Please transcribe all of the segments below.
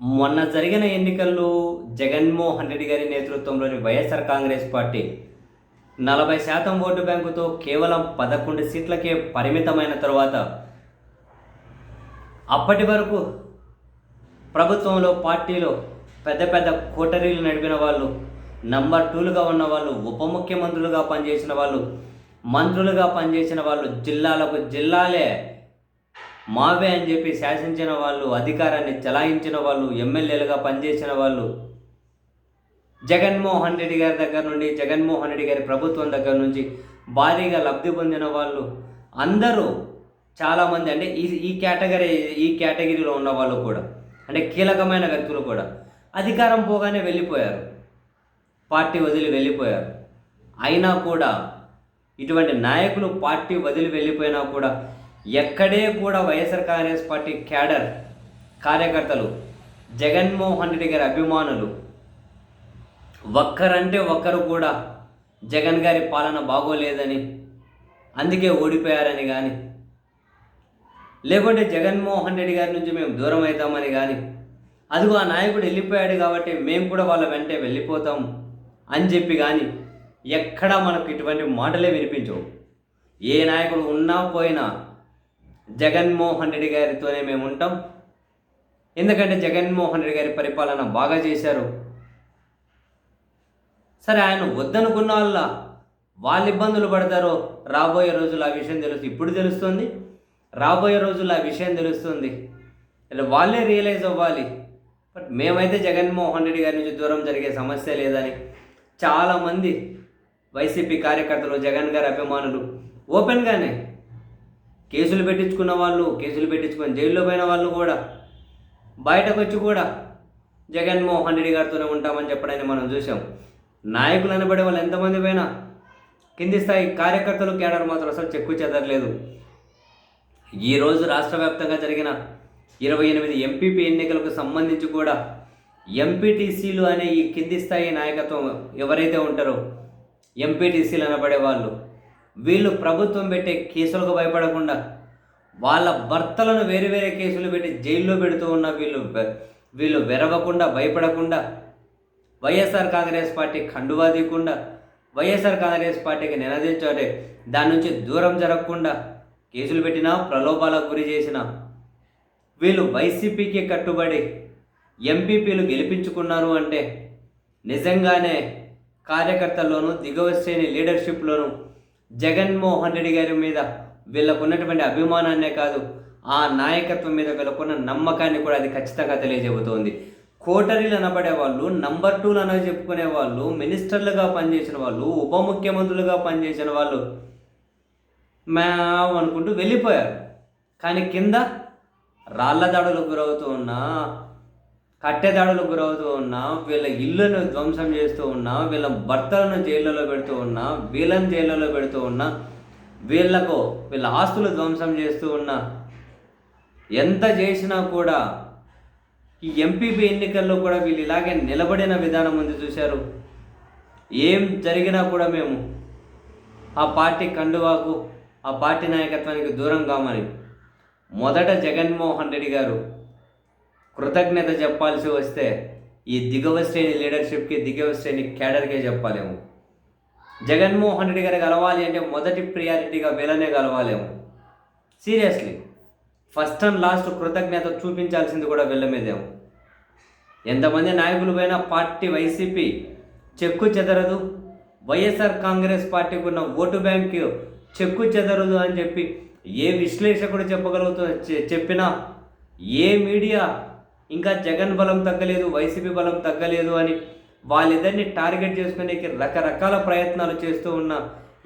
మొన్న జరిగిన ఎన్నికల్లో జగన్మోహన్ రెడ్డి గారి నేతృత్వంలోని వైఎస్ఆర్ కాంగ్రెస్ పార్టీ 40% ఓటు బ్యాంకుతో కేవలం 11 సీట్లకే పరిమితమైన తరువాత అప్పటి వరకు ప్రభుత్వంలో పార్టీలో పెద్ద పెద్ద కోటరీలు నడిపిన వాళ్ళు, నంబర్ 2లుగా ఉన్న వాళ్ళు, ఉప ముఖ్యమంత్రులుగా పనిచేసిన వాళ్ళు, మంత్రులుగా పనిచేసిన వాళ్ళు, జిల్లాలకు జిల్లాలే మావే అని చెప్పి శాసించిన వాళ్ళు, అధికారాన్ని చలాయించిన వాళ్ళు, ఎమ్మెల్యేలుగా పనిచేసిన వాళ్ళు, జగన్మోహన్ రెడ్డి గారి దగ్గర నుండి, జగన్మోహన్ రెడ్డి గారి ప్రభుత్వం దగ్గర నుంచి భారీగా లబ్ధి పొందిన వాళ్ళు అందరూ చాలామంది, అంటే ఈ కేటగిరీలో ఉన్న వాళ్ళు కూడా, అంటే కీలకమైన వ్యక్తులు కూడా అధికారం పోగానే వెళ్ళిపోయారు, పార్టీ వదిలి వెళ్ళిపోయారు. అయినా కూడా ఇటువంటి నాయకులు పార్టీ వదిలి వెళ్ళిపోయినా కూడా ఎక్కడే కూడా వైఎస్ఆర్ కాంగ్రెస్ పార్టీ క్యాడర్ కార్యకర్తలు, జగన్మోహన్ రెడ్డి గారి అభిమానులు ఒక్కరంటే ఒక్కరు కూడా జగన్ గారి పాలన బాగోలేదని, అందుకే ఓడిపోయారని కానీ, లేకుంటే జగన్మోహన్ రెడ్డి గారి నుంచి మేము దూరం అవుతామని కానీ, అదిగో ఆ నాయకుడు వెళ్ళిపోయాడు కాబట్టి మేము కూడా వాళ్ళ వెంటే వెళ్ళిపోతాం అని చెప్పి కానీ ఎక్కడా మనకు ఇటువంటి మాటలే వినిపించవు. ఏ నాయకుడు ఉన్నా పోయినా జగన్మోహన్ రెడ్డి గారితోనే మేము ఉంటాం, ఎందుకంటే జగన్మోహన్ రెడ్డి గారి పరిపాలన బాగా చేశారు. సరే, ఆయన వద్దనుకున్న వాళ్ళు ఇబ్బందులు పడతారో రాబోయే రోజులు ఆ విషయం తెలుస్తుంది. ఇప్పుడు తెలుస్తుంది, రాబోయే రోజుల్లో ఆ విషయం తెలుస్తుంది. ఇలా వాళ్ళే రియలైజ్ అవ్వాలి. బట్ మేమైతే జగన్మోహన్ రెడ్డి గారి నుంచి దూరం జరిగే సమస్య లేదని చాలామంది వైసీపీ కార్యకర్తలు, జగన్ గారి అభిమానులు ఓపెన్గానే కేసులు పెట్టించుకున్న వాళ్ళు, కేసులు పెట్టించుకొని జైల్లో పోయిన వాళ్ళు కూడా బయటకు వచ్చి కూడా జగన్మోహన్ రెడ్డి గారితోనే ఉంటామని చెప్పడాన్ని మనం చూసాం. నాయకులు అనబడే వాళ్ళు ఎంతమంది పోయినా కింది స్థాయి కార్యకర్తలు, కేడర్ మాత్రం అసలు చెక్కు చెదరలేదు. ఈరోజు రాష్ట్ర వ్యాప్తంగా జరిగిన 28 ఎంపీపీ ఎన్నికలకు సంబంధించి కూడా ఎంపీటీసీలు అనే ఈ కింది స్థాయి నాయకత్వం ఎవరైతే ఉంటారో, ఎంపీటీసీలు అనబడే వాళ్ళు, వీళ్ళు ప్రభుత్వం పెట్టే కేసులకు భయపడకుండా వాళ్ళ భర్తలను వేరే వేరే కేసులు పెట్టి జైల్లో పెడుతూ ఉన్న వీళ్ళు వెరవకుండా, భయపడకుండా, వైఎస్ఆర్ కాంగ్రెస్ పార్టీ కండువా తీయకుండా, వైఎస్ఆర్ కాంగ్రెస్ పార్టీకి నినదించాలి, దాని నుంచి దూరం జరగకుండా కేసులు పెట్టినా, ప్రలోభాలకు గురి చేసిన వీళ్ళు వైసీపీకి కట్టుబడి ఎంపీపీలు గెలిపించుకున్నారు అంటే నిజంగానే కార్యకర్తల్లోనూ, దిగువ శ్రేణి లీడర్షిప్లోనూ జగన్మోహన్ రెడ్డి గారి మీద వీళ్ళకు ఉన్నటువంటి అభిమానాన్నే కాదు, ఆ నాయకత్వం మీద వీళ్ళకున్న నమ్మకాన్ని కూడా అది ఖచ్చితంగా తెలియజెబుతోంది. కోటరీలు అనబడే వాళ్ళు, నంబర్ 2లు అని చెప్పుకునే వాళ్ళు, మినిస్టర్లుగా పనిచేసిన వాళ్ళు, ఉప ముఖ్యమంత్రులుగా పనిచేసిన వాళ్ళు మ్యావ్ అనుకుంటూ వెళ్ళిపోయారు. కానీ కింద రాళ్ల దాడులకు గురవుతూ ఉన్నా, కట్టె దాడులకు గురవుతూ ఉన్నా, వీళ్ళ ఇళ్ళను ధ్వంసం చేస్తూ ఉన్నా, వీళ్ళ భర్తలను జైళ్ళలో పెడుతూ ఉన్నా, వీళ్ళని జైళ్ళలో పెడుతూ ఉన్నా, వీళ్ళ ఆస్తులు ధ్వంసం చేస్తూ ఉన్నా, ఎంత చేసినా కూడా ఈ ఎంపీపీ ఎన్నికల్లో కూడా వీళ్ళు ఇలాగే నిలబడిన విధానం ఉంది చూశారు. ఏం జరిగినా కూడా మేము ఆ పార్టీ కండువాకు, ఆ పార్టీ నాయకత్వానికి దూరం కామని మొదట జగన్మోహన్ రెడ్డి గారు కృతజ్ఞత చెప్పాల్సి వస్తే ఈ దిగువ శ్రేణి లీడర్షిప్కి, దిగువ శ్రేణి క్యాడర్కే చెప్పాలేము. జగన్మోహన్ రెడ్డి గారు కలవాలి అంటే మొదటి ప్రియారిటీగా వీళ్ళనే కలవాలేము. సీరియస్లీ, ఫస్ట్ అండ్ లాస్ట్ కృతజ్ఞత చూపించాల్సింది కూడా వీళ్ళ మీదేమో. ఎంతమంది నాయకులు పోయినా పార్టీ వైసీపీ చెక్కు చెదరదు, వైఎస్ఆర్ కాంగ్రెస్ పార్టీకి ఉన్న ఓటు బ్యాంకు చెక్కు చెదరదు అని చెప్పి ఏ విశ్లేషకుడు చెప్పినా, ఏ మీడియా ఇంకా జగన్ బలం తగ్గలేదు, వైసీపీ బలం తగ్గలేదు అని వాళ్ళిద్దరిని టార్గెట్ చేసుకునే రకరకాల ప్రయత్నాలు చేస్తూ ఉన్న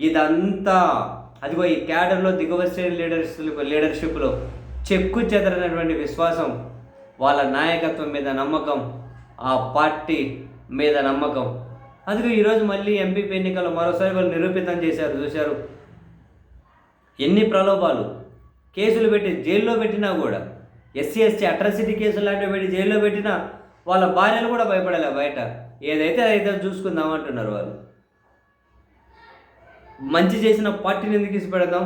ఇదంతా అదిగో ఈ క్యాడర్లో, దిగువ శ్రేణి లీడర్షిప్లో చెక్కు చెదరనటువంటి విశ్వాసం, వాళ్ళ నాయకత్వం మీద నమ్మకం, ఆ పార్టీ మీద నమ్మకం, అదిగో ఈరోజు మళ్ళీ ఎంపీపీ ఎన్నికల్లో మరోసారి వాళ్ళు నిరూపితం చేశారు. చూశారు ఎన్ని ప్రలోభాలు, కేసులు పెట్టి జైల్లో పెట్టినా కూడా, ఎస్సీ అట్రాసిటీ కేసులు లాంటివి పెట్టి జైల్లో పెట్టినా వాళ్ళ భార్యలు కూడా భయపడలే. బయట ఏదైతే అదైతే చూసుకుందామంటున్నారు వాళ్ళు. మంచి చేసిన పార్టీని ఎందుకు ఇసిపెడతాం,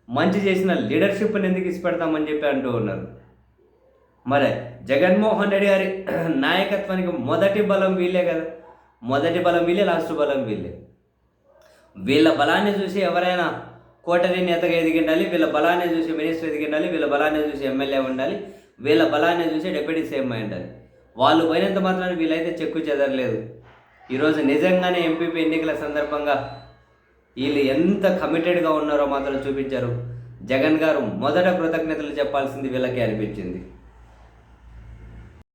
మంచి చేసిన లీడర్షిప్ని ఎందుకు ఇసిపెడతామని చెప్పి అంటూ ఉన్నారు. మరి జగన్మోహన్ రెడ్డి గారి నాయకత్వానికి మొదటి బలం వీళ్ళే కదా. మొదటి బలం వీళ్ళే, లాస్ట్ బలం వీళ్ళే. వీళ్ళ బలాన్ని చూసి ఎవరైనా కోటరీ నేతగా ఎదిగిండాలి, వీళ్ళ బలాన్ని చూసి మినిస్టర్ ఎదిగిండాలి, వీళ్ళ బలాన్ని చూసి ఎమ్మెల్యే ఉండాలి, వీళ్ళ బలాన్ని చూసి డిప్యూటీ సీఎం అయి ఉండాలి. వాళ్ళు పోయినంత మాత్రాన్ని వీళ్ళైతే చెక్కు చెదరలేదు. ఈరోజు నిజంగానే ఎంపీపీ ఎన్నికల సందర్భంగా వీళ్ళు ఎంత కమిటెడ్గా ఉన్నారో మాత్రం చూపించారు. జగన్ గారు మొదట కృతజ్ఞతలు చెప్పాల్సింది వీళ్ళకే అనిపించింది.